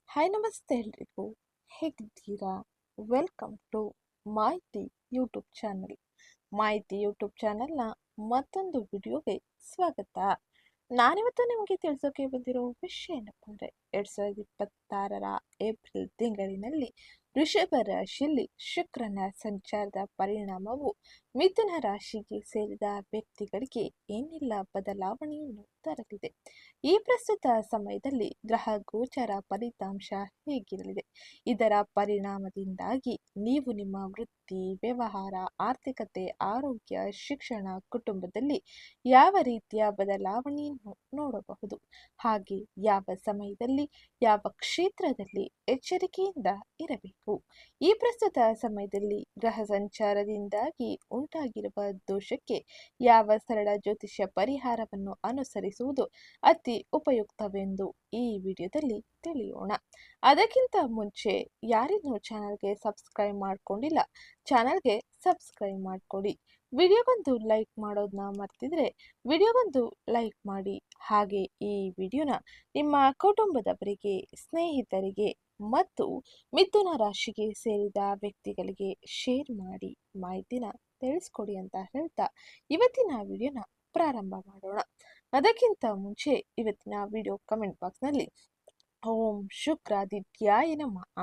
Hi ನಮಸ್ತೆ ಎಲ್ರಿಗೂ, ಹೇಗಿದ್ದೀರಾ? ವೆಲ್ಕಮ್ ಟು ಮಾಹಿತಿ ಯೂಟ್ಯೂಬ್ ಚಾನಲ್. ಮಾಹಿತಿ ಯೂಟ್ಯೂಬ್ ಚಾನಲ್ನ ಮತ್ತೊಂದು ವಿಡಿಯೋಗೆ ಸ್ವಾಗತ. ನಾನಿವತ್ತು ನಿಮಗೆ ತಿಳಿಸೋಕೆ ಬಂದಿರೋ ವಿಷಯ ಏನಪ್ಪ ಅಂದರೆ 2026ರ ಏಪ್ರಿಲ್ ತಿಂಗಳಿನಲ್ಲಿ ವೃಷಭ ರಾಶಿಯಲ್ಲಿ ಶುಕ್ರನ ಸಂಚಾರದ ಪರಿಣಾಮವು ಮಿಥುನ ರಾಶಿಗೆ ಸೇರಿದ ವ್ಯಕ್ತಿಗಳಿಗೆ ಏನೆಲ್ಲ ಬದಲಾವಣೆಯನ್ನು ತರಲಿದೆ, ಈ ಪ್ರಸ್ತುತ ಸಮಯದಲ್ಲಿ ಗ್ರಹ ಗೋಚರ ಫಲಿತಾಂಶ ಹೇಗಿರಲಿದೆ, ಇದರ ಪರಿಣಾಮದಿಂದಾಗಿ ನೀವು ನಿಮ್ಮ ವೃತ್ತಿ, ವ್ಯವಹಾರ, ಆರ್ಥಿಕತೆ, ಆರೋಗ್ಯ, ಶಿಕ್ಷಣ, ಕುಟುಂಬದಲ್ಲಿ ಯಾವ ರೀತಿಯ ಬದಲಾವಣೆಯನ್ನು ನೋಡಬಹುದು, ಹಾಗೆ ಯಾವ ಸಮಯದಲ್ಲಿ ಯಾವ ಕ್ಷೇತ್ರದಲ್ಲಿ ಎಚ್ಚರಿಕೆಯಿಂದ ಇರಬೇಕು. ಈ ಪ್ರಸ್ತುತ ಸಮಯದಲ್ಲಿ ಗ್ರಹ ಸಂಚಾರದಿಂದಾಗಿ ಉಂಟಾಗಿರುವ ದೋಷಕ್ಕೆ ಯಾವ ಸರಳ ಜ್ಯೋತಿಷ್ಯ ಪರಿಹಾರವನ್ನು ಅನುಸರಿಸುವುದು ಅತಿ ಉಪಯುಕ್ತವೆಂದು ಈ ವಿಡಿಯೋದಲ್ಲಿ ತಿಳಿಯೋಣ. ಅದಕ್ಕಿಂತ ಮುಂಚೆ ಯಾರಿನ್ನೂ ಚಾನಲ್ಗೆ ಸಬ್ಸ್ಕ್ರೈಬ್ ಮಾಡ್ಕೊಂಡಿಲ್ಲ, ಚಾನಲ್ಗೆ ಸಬ್ಸ್ಕ್ರೈಬ್ ಮಾಡ್ಕೊಡಿ. ವಿಡಿಯೋಗೊಂದು ಲೈಕ್ ಮಾಡೋದನ್ನ ಮರ್ತಿದ್ರೆ ವಿಡಿಯೋಗೊಂದು ಲೈಕ್ ಮಾಡಿ. ಹಾಗೆ ಈ ವಿಡಿಯೋನ ನಿಮ್ಮ ಕುಟುಂಬದವರಿಗೆ, ಸ್ನೇಹಿತರಿಗೆ ಮತ್ತು ಮಿಥುನ ರಾಶಿಗೆ ಸೇರಿದ ವ್ಯಕ್ತಿಗಳಿಗೆ ಶೇರ್ ಮಾಡಿ ಮಾಹಿತಿನ ತಿಳಿಸ್ಕೊಡಿ ಅಂತ ಹೇಳ್ತಾ ಇವತ್ತಿನ ವಿಡಿಯೋನ ಪ್ರಾರಂಭ ಮಾಡೋಣ. ಅದಕ್ಕಿಂತ ಮುಂಚೆ ಇವತ್ತಿನ ವಿಡಿಯೋ ಕಮೆಂಟ್ ಬಾಕ್ಸ್ನಲ್ಲಿ ಓಂ ಶುಕ್ರಾದಿತ್ಯಾಯ ನಮಃ,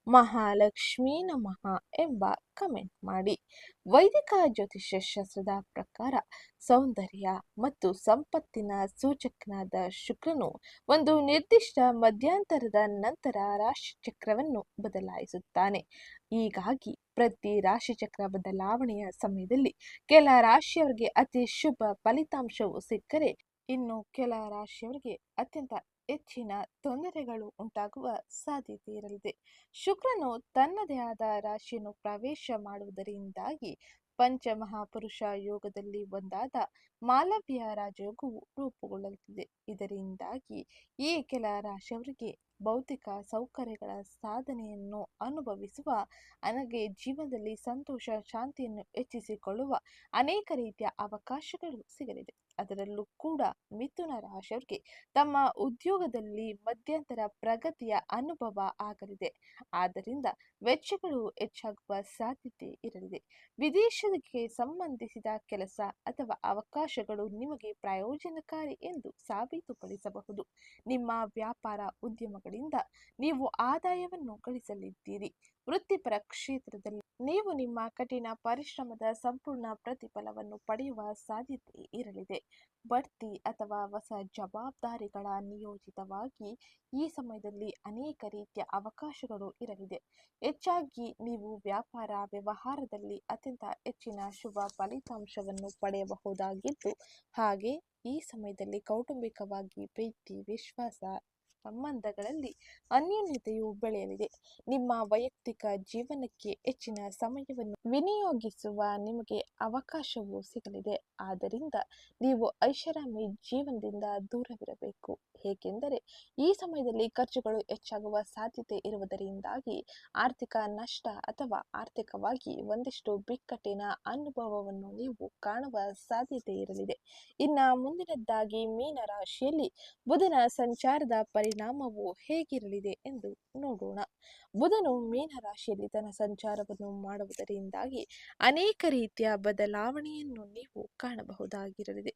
ಮಹಾಲಕ್ಷ್ಮೀ ನಮಃ ಎಂಬ ಕಮೆಂಟ್ ಮಾಡಿ. ವೈದಿಕ ಜ್ಯೋತಿಷ್ಯ ಶಾಸ್ತ್ರದ ಪ್ರಕಾರ ಸೌಂದರ್ಯ ಮತ್ತು ಸಂಪತ್ತಿನ ಸೂಚಕನಾದ ಶುಕ್ರನು ಒಂದು ನಿರ್ದಿಷ್ಟ ಮಧ್ಯಂತರದ ನಂತರ ರಾಶಿಚಕ್ರವನ್ನು ಬದಲಾಯಿಸುತ್ತಾನೆ. ಹೀಗಾಗಿ ಪ್ರತಿ ರಾಶಿಚಕ್ರ ಬದಲಾವಣೆಯ ಸಮಯದಲ್ಲಿ ಕೆಲ ರಾಶಿಯವರಿಗೆ ಅತಿ ಶುಭ ಫಲಿತಾಂಶವು ಸಿಕ್ಕರೆ, ಇನ್ನು ಕೆಲ ರಾಶಿಯವರಿಗೆ ಅತ್ಯಂತ ಹೆಚ್ಚಿನ ತೊಂದರೆಗಳು ಉಂಟಾಗುವ ಸಾಧ್ಯತೆ ಇರಲಿದೆ. ಶುಕ್ರನು ತನ್ನದೇ ಆದ ರಾಶಿಯನ್ನು ಪ್ರವೇಶ ಮಾಡುವುದರಿಂದಾಗಿ ಪಂಚಮಹಾಪುರುಷ ಯೋಗದಲ್ಲಿ ಒಂದಾದ ಮಾಲವ್ಯ ರಾಜಯೋಗವು ರೂಪುಗೊಳ್ಳಲಿದೆ. ಇದರಿಂದಾಗಿ ಈ ಕೆಲ ರಾಶಿಯವರಿಗೆ ಭೌತಿಕ ಸೌಕರ್ಯಗಳ ಸಾಧನೆಯನ್ನು ಅನುಭವಿಸುವ, ನನಗೆ ಜೀವನದಲ್ಲಿ ಸಂತೋಷ, ಶಾಂತಿಯನ್ನು ಹೆಚ್ಚಿಸಿಕೊಳ್ಳುವ ಅನೇಕ ರೀತಿಯ ಅವಕಾಶಗಳು ಸಿಗಲಿದೆ. ಅದರಲ್ಲೂ ಕೂಡ ಮಿಥುನ ರಾಶಿಯವರಿಗೆ ತಮ್ಮ ಉದ್ಯೋಗದಲ್ಲಿ ಮಧ್ಯಂತರ ಪ್ರಗತಿಯ ಅನುಭವ ಆಗಲಿದೆ. ಆದ್ದರಿಂದ ವೆಚ್ಚಗಳು ಹೆಚ್ಚಾಗುವ ಸಾಧ್ಯತೆ ಇರಲಿದೆ. ವಿದೇಶಕ್ಕೆ ಸಂಬಂಧಿಸಿದ ಕೆಲಸ ಅಥವಾ ಅವಕಾಶಗಳು ನಿಮಗೆ ಪ್ರಯೋಜನಕಾರಿ ಎಂದು ಸಾಬೀತುಪಡಿಸಬಹುದು. ನಿಮ್ಮ ವ್ಯಾಪಾರ ಉದ್ಯಮಗಳಿಂದ ನೀವು ಆದಾಯವನ್ನು ಗಳಿಸಲಿದ್ದೀರಿ. ವೃತ್ತಿಪರ ಕ್ಷೇತ್ರದಲ್ಲಿ ನೀವು ನಿಮ್ಮ ಕಠಿಣ ಪರಿಶ್ರಮದ ಸಂಪೂರ್ಣ ಪ್ರತಿಫಲವನ್ನು ಪಡೆಯುವ ಸಾಧ್ಯತೆ ಇರಲಿದೆ. ಬಡ್ತಿ ಅಥವಾ ಹೊಸ ಜವಾಬ್ದಾರಿಗಳ ನಿಯೋಜಿತವಾಗಿ ಈ ಸಮಯದಲ್ಲಿ ಅನೇಕ ರೀತಿಯ ಅವಕಾಶಗಳು ಇರಲಿದೆ. ಹೆಚ್ಚಾಗಿ ನೀವು ವ್ಯಾಪಾರ ವ್ಯವಹಾರದಲ್ಲಿ ಅತ್ಯಂತ ಹೆಚ್ಚಿನ ಶುಭ ಫಲಿತಾಂಶವನ್ನು ಪಡೆಯಬಹುದಾಗಿದ್ದು, ಹಾಗೆ ಈ ಸಮಯದಲ್ಲಿ ಕೌಟುಂಬಿಕವಾಗಿ ಪ್ರೀತಿ, ವಿಶ್ವಾಸ, ಸಂಬಂಧಗಳಲ್ಲಿ ಅನ್ಯೋನ್ಯತೆಯು ಬೆಳೆಯಲಿದೆ. ನಿಮ್ಮ ವೈಯಕ್ತಿಕ ಜೀವನಕ್ಕೆ ಹೆಚ್ಚಿನ ಸಮಯವನ್ನು ವಿನಿಯೋಗಿಸುವ ನಿಮಗೆ ಅವಕಾಶವೂ ಸಿಗಲಿದೆ. ಆದ್ದರಿಂದ ನೀವು ಐಷಾರಾಮಿ ಜೀವನದಿಂದ ದೂರವಿರಬೇಕು, ಏಕೆಂದರೆ ಈ ಸಮಯದಲ್ಲಿ ಖರ್ಚುಗಳು ಹೆಚ್ಚಾಗುವ ಸಾಧ್ಯತೆ ಇರುವುದರಿಂದಾಗಿ ಆರ್ಥಿಕ ನಷ್ಟ ಅಥವಾ ಆರ್ಥಿಕವಾಗಿ ಒಂದಿಷ್ಟು ಬಿಕ್ಕಟ್ಟಿನ ಅನುಭವವನ್ನು ನೀವು ಕಾಣುವ ಸಾಧ್ಯತೆ ಇರಲಿದೆ. ಇನ್ನು ಮುಂದಿನದ್ದಾಗಿ ಮೀನ ರಾಶಿಯಲ್ಲಿ ಬುಧನ ಸಂಚಾರದ ಪರಿಣಾಮವು ಹೇಗಿರಲಿದೆ ಎಂದು ನೋಡೋಣ. ಬುಧನು ಮೀನ ರಾಶಿಯಲ್ಲಿ ತನ್ನ ಸಂಚಾರವನ್ನು ಮಾಡುವುದರಿಂದಾಗಿ ಅನೇಕ ರೀತಿಯ ಬದಲಾವಣೆಯನ್ನು ನೀವು ಕಾಣಬಹುದಾಗಿರಲಿದೆ.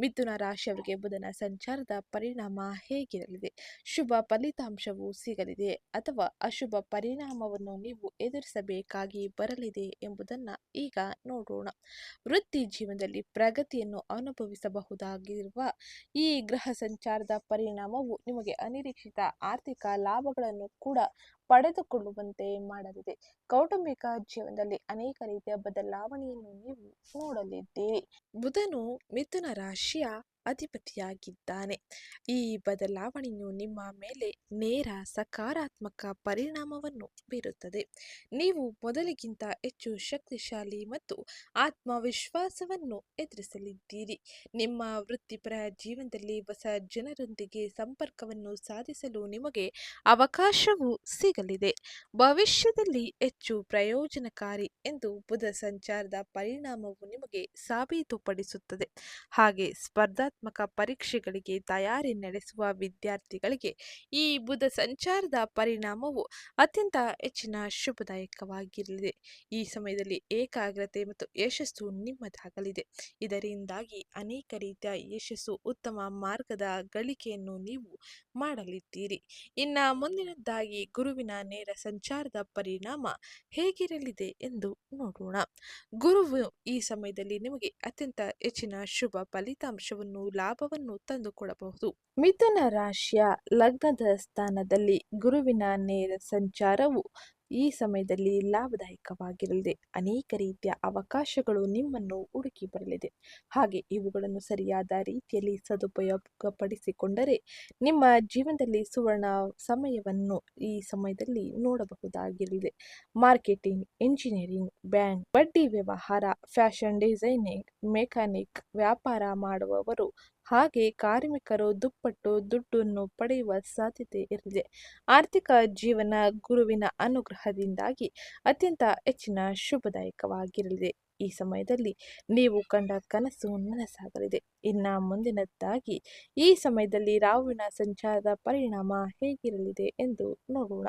ಮಿಥುನ ರಾಶಿಯವರಿಗೆ ಬುಧನ ಸಂಚಾರದ ಪರಿಣಾಮ ಹೇಗಿರಲಿದೆ, ಶುಭ ಫಲಿತಾಂಶವು ಸಿಗಲಿದೆ ಅಥವಾ ಅಶುಭ ಪರಿಣಾಮವನ್ನು ನೀವು ಎದುರಿಸಬೇಕಾಗಿ ಬರಲಿದೆ ಎಂಬುದನ್ನು ಈಗ ನೋಡೋಣ. ವೃತ್ತಿ ಜೀವನದಲ್ಲಿ ಪ್ರಗತಿಯನ್ನು ಅನುಭವಿಸಬಹುದಾಗಿರುವ ಈ ಗ್ರಹ ಸಂಚಾರದ ಪರಿಣಾಮವು ನಿಮಗೆ ಅನಿರೀಕ್ಷಿತ ಆರ್ಥಿಕ ಲಾಭಗಳನ್ನು ಕೂಡ ಪಡೆದುಕೊಳ್ಳುವಂತೆ ಮಾಡಲಿದೆ. ಕೌಟುಂಬಿಕ ಜೀವನದಲ್ಲಿ ಅನೇಕ ರೀತಿಯ ಬದಲಾವಣೆಯನ್ನು ನೀವು ನೋಡಲಿದ್ದೀರಿ. ಬುಧನು ಮಿಥುನ ರಾಶಿಯ ಅಧಿಪತಿಯಾಗಿದ್ದಾನೆ. ಈ ಬದಲಾವಣೆಯು ನಿಮ್ಮ ಮೇಲೆ ನೇರ ಸಕಾರಾತ್ಮಕ ಪರಿಣಾಮವನ್ನು ಬೀರುತ್ತದೆ. ನೀವು ಮೊದಲಿಗಿಂತ ಹೆಚ್ಚು ಶಕ್ತಿಶಾಲಿ ಮತ್ತು ಆತ್ಮವಿಶ್ವಾಸವನ್ನು ಎದುರಿಸಲಿದ್ದೀರಿ. ನಿಮ್ಮ ವೃತ್ತಿಪರ ಜೀವನದಲ್ಲಿ ಹೊಸ ಜನರೊಂದಿಗೆ ಸಂಪರ್ಕವನ್ನು ಸಾಧಿಸಲು ನಿಮಗೆ ಅವಕಾಶವೂ ಸಿಗಲಿದೆ. ಸಿಗಲಿದೆ. ಭವಿಷ್ಯದಲ್ಲಿ ಹೆಚ್ಚು ಪ್ರಯೋಜನಕಾರಿ ಎಂದು ಬುಧ ಸಂಚಾರದ ಪರಿಣಾಮವು ನಿಮಗೆ ಸಾಬೀತುಪಡಿಸುತ್ತದೆ. ಹಾಗೆ ಸ್ಪರ್ಧಾತ್ಮಕ ಪರೀಕ್ಷೆಗಳಿಗೆ ತಯಾರಿ ನಡೆಸುವ ವಿದ್ಯಾರ್ಥಿಗಳಿಗೆ ಈ ಬುಧ ಸಂಚಾರದ ಪರಿಣಾಮವು ಅತ್ಯಂತ ಹೆಚ್ಚಿನ ಶುಭದಾಯಕವಾಗಿರಲಿದೆ. ಈ ಸಮಯದಲ್ಲಿ ಏಕಾಗ್ರತೆ ಮತ್ತು ಯಶಸ್ಸು ನಿಮ್ಮದಾಗಲಿದೆ. ಇದರಿಂದಾಗಿ ಅನೇಕ ರೀತಿಯ ಯಶಸ್ಸು, ಉತ್ತಮ ಮಾರ್ಗದ ಗಳಿಕೆಯನ್ನು ನೀವು ಮಾಡಲಿದ್ದೀರಿ. ಇನ್ನ ಮುಂದಿನದ್ದಾಗಿ ಗುರುವಿನ ನೇರ ಸಂಚಾರದ ಪರಿಣಾಮ ಹೇಗಿರಲಿದೆ ಎಂದು ನೋಡೋಣ. ಗುರುವು ಈ ಸಮಯದಲ್ಲಿ ನಿಮಗೆ ಅತ್ಯಂತ ಹೆಚ್ಚಿನ ಶುಭ ಫಲಿತಾಂಶವನ್ನು, ಲಾಭವನ್ನು ತಂದುಕೊಡಬಹುದು. ಮಿಥುನ ರಾಶಿಯ ಲಗ್ನದ ಸ್ಥಾನದಲ್ಲಿ ಗುರುವಿನ ನೇರ ಸಂಚಾರವು ಈ ಸಮಯದಲ್ಲಿ ಲಾಭದಾಯಕವಾಗಿರಲಿದೆ. ಅನೇಕ ರೀತಿಯ ಅವಕಾಶಗಳು ನಿಮ್ಮನ್ನು ಹುಡುಕಿ ಬರಲಿದೆ. ಹಾಗೆ ಇವುಗಳನ್ನು ಸರಿಯಾದ ರೀತಿಯಲ್ಲಿ ಸದುಪಯೋಗಪಡಿಸಿಕೊಂಡರೆ ನಿಮ್ಮ ಜೀವನದಲ್ಲಿ ಸುವರ್ಣ ಸಮಯವನ್ನು ಈ ಸಮಯದಲ್ಲಿ ನೋಡಬಹುದಾಗಿರಲಿದೆ. ಮಾರ್ಕೆಟಿಂಗ್, ಇಂಜಿನಿಯರಿಂಗ್, ಬ್ಯಾಂಕ್, ಬಡ್ಡಿ ವ್ಯವಹಾರ, ಫ್ಯಾಷನ್ ಡಿಸೈನಿಂಗ್, ಮೆಕ್ಯಾನಿಕ್, ವ್ಯಾಪಾರ ಮಾಡುವವರು ಹಾಗೆ ಕಾರ್ಮಿಕರು ದುಪ್ಪಟ್ಟು ದುಡ್ಡನ್ನು ಪಡೆಯುವ ಸಾಧ್ಯತೆ ಇರಲಿದೆ. ಆರ್ಥಿಕ ಜೀವನ ಗುರುವಿನ ಅನುಗ್ರಹದಿಂದಾಗಿ ಅತ್ಯಂತ ಹೆಚ್ಚಿನ ಶುಭದಾಯಕವಾಗಿರಲಿದೆ. ಈ ಸಮಯದಲ್ಲಿ ನೀವು ಕಂಡ ಕನಸು ನನಸಾಗಲಿದೆ. ಇನ್ನ ಮುಂದಿನದ್ದಾಗಿ ಈ ಸಮಯದಲ್ಲಿ ರಾಹುವಿನ ಸಂಚಾರದ ಪರಿಣಾಮ ಹೇಗಿರಲಿದೆ ಎಂದು ನೋಡೋಣ.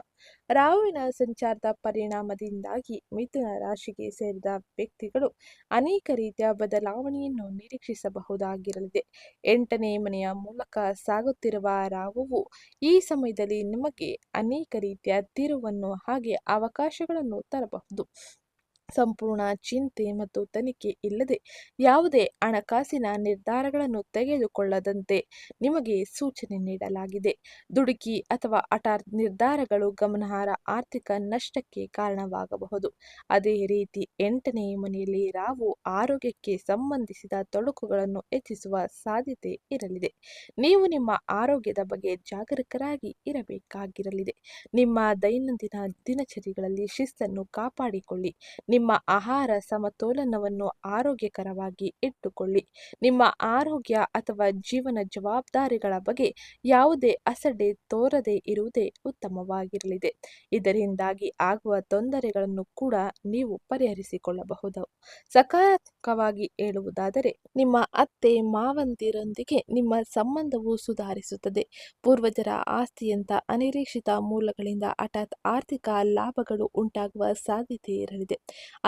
ರಾಹುವಿನ ಸಂಚಾರದ ಪರಿಣಾಮದಿಂದಾಗಿ ಮಿಥುನ ರಾಶಿಗೆ ಸೇರಿದ ವ್ಯಕ್ತಿಗಳು ಅನೇಕ ರೀತಿಯ ಬದಲಾವಣೆಯನ್ನು ನಿರೀಕ್ಷಿಸಬಹುದಾಗಿರಲಿದೆ. 8ನೇ ಮನೆಯ ಮೂಲಕ ಸಾಗುತ್ತಿರುವ ರಾಹುವು ಈ ಸಮಯದಲ್ಲಿ ನಿಮಗೆ ಅನೇಕ ರೀತಿಯ ತಿರುವನ್ನು ಹಾಗೆ ಅವಕಾಶಗಳನ್ನು ತರಬಹುದು. ಸಂಪೂರ್ಣ ಚಿಂತೆ ಮತ್ತು ತನಿಖೆ ಇಲ್ಲದೆ ಯಾವುದೇ ಹಣಕಾಸಿನ ನಿರ್ಧಾರಗಳನ್ನು ತೆಗೆದುಕೊಳ್ಳದಂತೆ ನಿಮಗೆ ಸೂಚನೆ ನೀಡಲಾಗಿದೆ. ದುಡುಕಿ ಅಥವಾ ಹಠಾತ್ ನಿರ್ಧಾರಗಳು ಗಮನಾರ್ಹ ಆರ್ಥಿಕ ನಷ್ಟಕ್ಕೆ ಕಾರಣವಾಗಬಹುದು. ಅದೇ ರೀತಿ 8ನೇ ಮನೆಯಲ್ಲಿ ರಾಹು ಆರೋಗ್ಯಕ್ಕೆ ಸಂಬಂಧಿಸಿದ ತೊಡಕುಗಳನ್ನು ಹೆಚ್ಚಿಸುವ ಸಾಧ್ಯತೆ ಇರಲಿದೆ. ನೀವು ನಿಮ್ಮ ಆರೋಗ್ಯದ ಬಗ್ಗೆ ಜಾಗರೂಕರಾಗಿ ಇರಬೇಕಾಗಿರಲಿದೆ. ನಿಮ್ಮ ದೈನಂದಿನ ದಿನಚರಿಗಳಲ್ಲಿ ಶಿಸ್ತನ್ನು ಕಾಪಾಡಿಕೊಳ್ಳಿ. ನಿಮ್ಮ ಆಹಾರ ಸಮತೋಲನವನ್ನು ಆರೋಗ್ಯಕರವಾಗಿ ಇಟ್ಟುಕೊಳ್ಳಿ. ನಿಮ್ಮ ಆರೋಗ್ಯ ಅಥವಾ ಜೀವನ ಜವಾಬ್ದಾರಿಗಳ ಬಗ್ಗೆ ಯಾವುದೇ ಅಸಡ್ಡೆ ತೋರದೇ ಇರುವುದೇ ಉತ್ತಮವಾಗಿರಲಿದೆ. ಇದರಿಂದಾಗಿ ಆಗುವ ತೊಂದರೆಗಳನ್ನು ಕೂಡ ನೀವು ಪರಿಹರಿಸಿಕೊಳ್ಳಬಹುದು. ಸಕಾರಾತ್ಮಕವಾಗಿ ಹೇಳುವುದಾದರೆ ನಿಮ್ಮ ಅತ್ತೆ ಮಾವಂದಿರೊಂದಿಗೆ ನಿಮ್ಮ ಸಂಬಂಧವು ಸುಧಾರಿಸುತ್ತದೆ. ಪೂರ್ವಜರ ಆಸ್ತಿಯಂತ ಅನಿರೀಕ್ಷಿತ ಮೂಲಗಳಿಂದ ಹಠಾತ್ ಆರ್ಥಿಕ ಲಾಭಗಳು ಉಂಟಾಗುವ ಸಾಧ್ಯತೆ ಇರಲಿದೆ.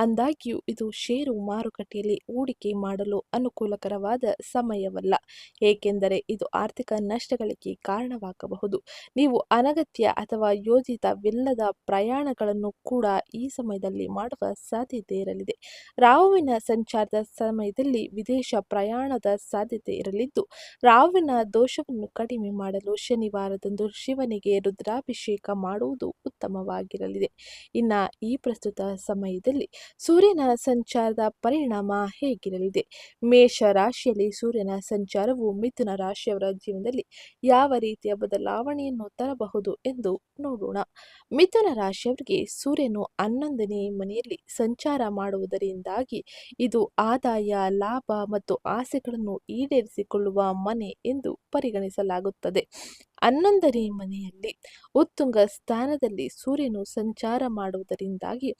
ಆದಾಗ್ಯೂ ಇದು ಷೇರು ಮಾರುಕಟ್ಟೆಯಲ್ಲಿ ಹೂಡಿಕೆ ಮಾಡಲು ಅನುಕೂಲಕರವಾದ ಸಮಯವಲ್ಲ, ಏಕೆಂದರೆ ಇದು ಆರ್ಥಿಕ ನಷ್ಟಗಳಿಗೆ ಕಾರಣವಾಗಬಹುದು. ನೀವು ಅನಗತ್ಯ ಅಥವಾ ಯೋಜಿತವಿಲ್ಲದ ಪ್ರಯಾಣಗಳನ್ನು ಕೂಡ ಈ ಸಮಯದಲ್ಲಿ ಮಾಡುವ ಸಾಧ್ಯತೆ ಇರಲಿದೆ. ರಾಹುವಿನ ಸಂಚಾರದ ಸಮಯದಲ್ಲಿ ವಿದೇಶ ಪ್ರಯಾಣದ ಸಾಧ್ಯತೆ ಇರಲಿದ್ದು, ರಾಹುವಿನ ದೋಷವನ್ನು ಕಡಿಮೆ ಮಾಡಲು ಶನಿವಾರದಂದು ಶಿವನಿಗೆ ರುದ್ರಾಭಿಷೇಕ ಮಾಡುವುದು ಉತ್ತಮವಾಗಿರಲಿದೆ. ಇನ್ನು ಈ ಪ್ರಸ್ತುತ ಸಮಯದಲ್ಲಿ ಸೂರ್ಯನ ಸಂಚಾರದ ಪರಿಣಾಮ ಹೇಗಿರಲಿದೆ? ಮೇಷ ರಾಶಿಯಲ್ಲಿ ಸೂರ್ಯನ ಸಂಚಾರವು ಮಿಥುನ ರಾಶಿಯವರ ಜೀವನದಲ್ಲಿ ಯಾವ ರೀತಿಯ ಬದಲಾವಣೆಯನ್ನು ತರಬಹುದು ಎಂದು ನೋಡೋಣ. ಮಿಥುನ ರಾಶಿಯವರಿಗೆ ಸೂರ್ಯನು 11ನೇ ಮನೆಯಲ್ಲಿ ಸಂಚಾರ ಮಾಡುವುದರಿಂದಾಗಿ ಇದು ಆದಾಯ, ಲಾಭ ಮತ್ತು ಆಸೆಗಳನ್ನು ಈಡೇರಿಸಿಕೊಳ್ಳುವ ಮನೆ ಎಂದು ಪರಿಗಣಿಸಲಾಗುತ್ತದೆ. 11ನೇ ಮನೆಯಲ್ಲಿ ಉತ್ತುಂಗ ಸ್ಥಾನದಲ್ಲಿ ಸೂರ್ಯನು ಸಂಚಾರ ಮಾಡುವುದರಿಂದಾಗಿ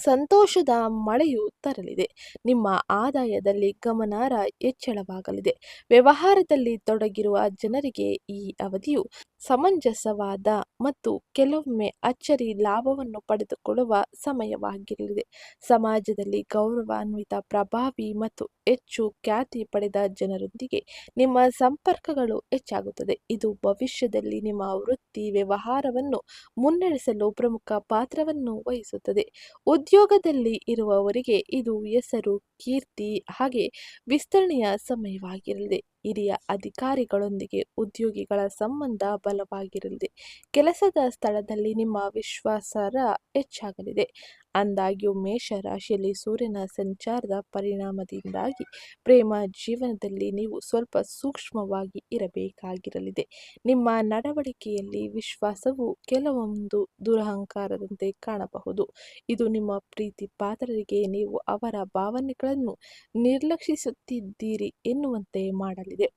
ಸಂತೋಷದ ಮಳೆಯು ತರಲಿದೆ. ನಿಮ್ಮ ಆದಾಯದಲ್ಲಿ ಗಮನಾರ್ಹ ಹೆಚ್ಚಳವಾಗಲಿದೆ. ವ್ಯವಹಾರದಲ್ಲಿ ತೊಡಗಿರುವ ಜನರಿಗೆ ಈ ಅವಧಿಯು ಸಮಂಜಸವಾದ ಮತ್ತು ಕೆಲವೊಮ್ಮೆ ಅಚ್ಚರಿ ಲಾಭವನ್ನು ಪಡೆದುಕೊಳ್ಳುವ ಸಮಯವಾಗಿರಲಿದೆ. ಸಮಾಜದಲ್ಲಿ ಗೌರವಾನ್ವಿತ, ಪ್ರಭಾವಿ ಮತ್ತು ಹೆಚ್ಚು ಖ್ಯಾತಿ ಪಡೆದ ಜನರೊಂದಿಗೆ ನಿಮ್ಮ ಸಂಪರ್ಕಗಳು ಹೆಚ್ಚಾಗುತ್ತದೆ. ಇದು ಭವಿಷ್ಯದಲ್ಲಿ ನಿಮ್ಮ ವೃತ್ತಿ ವ್ಯವಹಾರವನ್ನು ಮುನ್ನಡೆಸಲು ಪ್ರಮುಖ ಪಾತ್ರವನ್ನು ವಹಿಸುತ್ತದೆ. ಉದ್ಯೋಗದಲ್ಲಿ ಇರುವವರಿಗೆ ಇದು ಹೆಸರು, ಕೀರ್ತಿ ಹಾಗೆ ವಿಸ್ತರಣೆಯ ಸಮಯವಾಗಿರಲಿದೆ. ಹಿರಿಯ ಅಧಿಕಾರಿಗಳೊಂದಿಗೆ ಉದ್ಯೋಗಿಗಳ ಸಂಬಂಧ ಬಲವಾಗಿರಲಿದೆ. ಕೆಲಸದ ಸ್ಥಳದಲ್ಲಿ ನಿಮ್ಮ ವಿಶ್ವಾಸಾರ್ಹ ಹೆಚ್ಚಾಗಲಿದೆ. ಆದಾಗ್ಯೂ ಮೇಷ ರಾಶಿಯಲ್ಲಿ ಸೂರ್ಯನ ಸಂಚಾರದ ಪರಿಣಾಮದಿಂದಾಗಿ ಪ್ರೇಮ ಜೀವನದಲ್ಲಿ ನೀವು ಸ್ವಲ್ಪ ಸೂಕ್ಷ್ಮವಾಗಿ ಇರಬೇಕಾಗಿರಲಿದೆ. ನಿಮ್ಮ ನಡವಳಿಕೆಯಲ್ಲಿ ವಿಶ್ವಾಸವು ಕೆಲವೊಂದು ದುರಹಂಕಾರದಂತೆ ಕಾಣಬಹುದು. ಇದು ನಿಮ್ಮ ಪ್ರೀತಿ ಪಾತ್ರರಿಗೆ ನೀವು ಅವರ ಭಾವನೆಗಳನ್ನು ನಿರ್ಲಕ್ಷಿಸುತ್ತಿದ್ದೀರಿ ಎನ್ನುವಂತೆ ಮಾಡಲಿದೆ.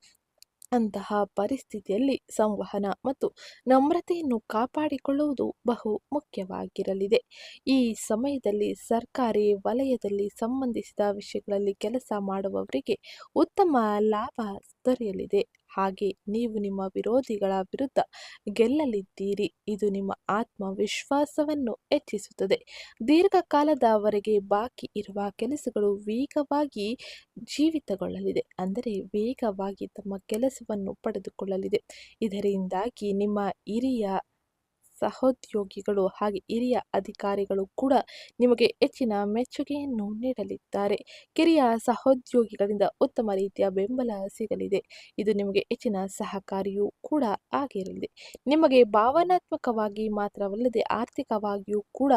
ಅಂತಹ ಪರಿಸ್ಥಿತಿಯಲ್ಲಿ ಸಂವಹನ ಮತ್ತು ನಮ್ರತೆಯನ್ನು ಕಾಪಾಡಿಕೊಳ್ಳುವುದು ಬಹು ಮುಖ್ಯವಾಗಿರಲಿದೆ. ಈ ಸಮಯದಲ್ಲಿ ಸರ್ಕಾರಿ ವಲಯದಲ್ಲಿ ಸಂಬಂಧಿಸಿದ ವಿಷಯಗಳಲ್ಲಿ ಕೆಲಸ ಮಾಡುವವರಿಗೆ ಉತ್ತಮ ಲಾಭ ದೊರೆಯಲಿದೆ. ಹಾಗೆ ನೀವು ನಿಮ್ಮ ವಿರೋಧಿಗಳ ವಿರುದ್ಧ ಗೆಲ್ಲಲಿದ್ದೀರಿ. ಇದು ನಿಮ್ಮ ಆತ್ಮವಿಶ್ವಾಸವನ್ನು ಹೆಚ್ಚಿಸುತ್ತದೆ. ದೀರ್ಘಕಾಲದವರೆಗೆ ಬಾಕಿ ಇರುವ ಕೆಲಸಗಳು ವೇಗವಾಗಿ ಜೀವಿತಗೊಳ್ಳಲಿದೆ. ಅಂದರೆ ವೇಗವಾಗಿ ತಮ್ಮ ಕೆಲಸವನ್ನು ಪಡೆದುಕೊಳ್ಳಲಿದೆ. ಇದರಿಂದಾಗಿ ನಿಮ್ಮ ಹಿರಿಯ ಸಹೋದ್ಯೋಗಿಗಳು ಹಾಗೆ ಹಿರಿಯ ಅಧಿಕಾರಿಗಳು ಕೂಡ ನಿಮಗೆ ಹೆಚ್ಚಿನ ಮೆಚ್ಚುಗೆಯನ್ನು ನೀಡಲಿದ್ದಾರೆ. ಕಿರಿಯ ಸಹೋದ್ಯೋಗಿಗಳಿಂದ ಉತ್ತಮ ರೀತಿಯ ಬೆಂಬಲ ಸಿಗಲಿದೆ. ಇದು ನಿಮಗೆ ಹೆಚ್ಚಿನ ಸಹಕಾರಿಯೂ ಕೂಡ ಆಗಿರಲಿದೆ. ನಿಮಗೆ ಭಾವನಾತ್ಮಕವಾಗಿ ಮಾತ್ರವಲ್ಲದೆ ಆರ್ಥಿಕವಾಗಿಯೂ ಕೂಡ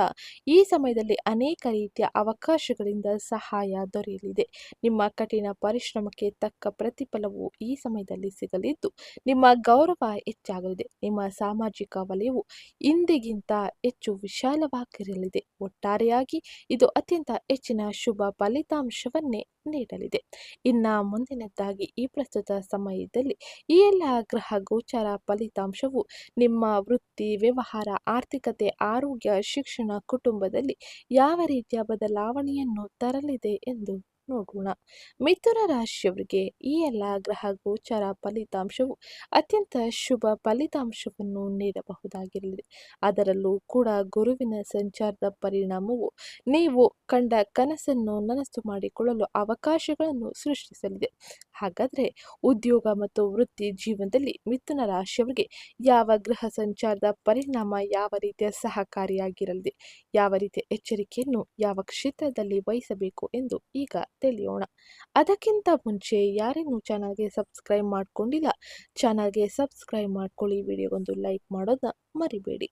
ಈ ಸಮಯದಲ್ಲಿ ಅನೇಕ ರೀತಿಯ ಅವಕಾಶಗಳಿಂದ ಸಹಾಯ ದೊರೆಯಲಿದೆ. ನಿಮ್ಮ ಕಠಿಣ ಪರಿಶ್ರಮಕ್ಕೆ ತಕ್ಕ ಪ್ರತಿಫಲವು ಈ ಸಮಯದಲ್ಲಿ ಸಿಗಲಿದ್ದು ನಿಮ್ಮ ಗೌರವ ಹೆಚ್ಚಾಗಲಿದೆ. ನಿಮ್ಮ ಸಾಮಾಜಿಕ ವಲಯವು ಇಂದಿಗಿಂತ ಹೆಚ್ಚು ವಿಶಾಲವಾಗಿರಲಿದೆ. ಒಟ್ಟಾರೆಯಾಗಿ ಇದು ಅತ್ಯಂತ ಹೆಚ್ಚಿನ ಶುಭ ಫಲಿತಾಂಶವನ್ನೇ ನೀಡಲಿದೆ. ಇನ್ನು ಮುಂದಿನದ್ದಾಗಿ ಈ ಪ್ರಸ್ತುತ ಸಮಯದಲ್ಲಿ ಈ ಎಲ್ಲ ಗ್ರಹ ಗೋಚಾರ ಫಲಿತಾಂಶವು ನಿಮ್ಮ ವೃತ್ತಿ, ವ್ಯವಹಾರ, ಆರ್ಥಿಕತೆ, ಆರೋಗ್ಯ, ಶಿಕ್ಷಣ, ಕುಟುಂಬದಲ್ಲಿ ಯಾವ ರೀತಿಯ ಬದಲಾವಣೆಯನ್ನು ತರಲಿದೆ ಎಂದು ನೋಡೋಣ. ಮಿಥುನ ರಾಶಿಯವರಿಗೆ ಈ ಎಲ್ಲ ಗ್ರಹ ಗೋಚಾರ ಫಲಿತಾಂಶವು ಅತ್ಯಂತ ಶುಭ ಫಲಿತಾಂಶವನ್ನು ನೀಡಬಹುದಾಗಿರಲಿದೆ. ಅದರಲ್ಲೂ ಕೂಡ ಗುರುವಿನ ಸಂಚಾರದ ಪರಿಣಾಮವು ನೀವು ಕಂಡ ಕನಸನ್ನು ನನಸು ಮಾಡಿಕೊಳ್ಳಲು ಅವಕಾಶಗಳನ್ನು ಸೃಷ್ಟಿಸಲಿದೆ. ಹಾಗಾದರೆ ಉದ್ಯೋಗ ಮತ್ತು ವೃತ್ತಿ ಜೀವನದಲ್ಲಿ ಮಿಥುನ ರಾಶಿಯವರಿಗೆ ಯಾವ ಗ್ರಹ ಸಂಚಾರದ ಪರಿಣಾಮ ಯಾವ ರೀತಿಯ ಸಹಕಾರಿಯಾಗಿರಲಿದೆ, ಯಾವ ರೀತಿಯ ಎಚ್ಚರಿಕೆಯನ್ನು ಯಾವ ಕ್ಷೇತ್ರದಲ್ಲಿ ವಹಿಸಬೇಕು ಎಂದು ಈಗ ತಿಳಿಯೋಣ. ಅದಕ್ಕಿಂತ ಮುಂಚೆ ಯಾರೇನು ಚಾನಲ್ಗೆ ಸಬ್ಸ್ಕ್ರೈಬ್ ಮಾಡ್ಕೊಂಡಿಲ್ಲ, ಚಾನಲ್ಗೆ ಸಬ್ಸ್ಕ್ರೈಬ್ ಮಾಡ್ಕೊಳ್ಳಿ, ವಿಡಿಯೋಗೊಂದು ಲೈಕ್ ಮಾಡೋದನ್ನ ಮರಿಬೇಡಿ.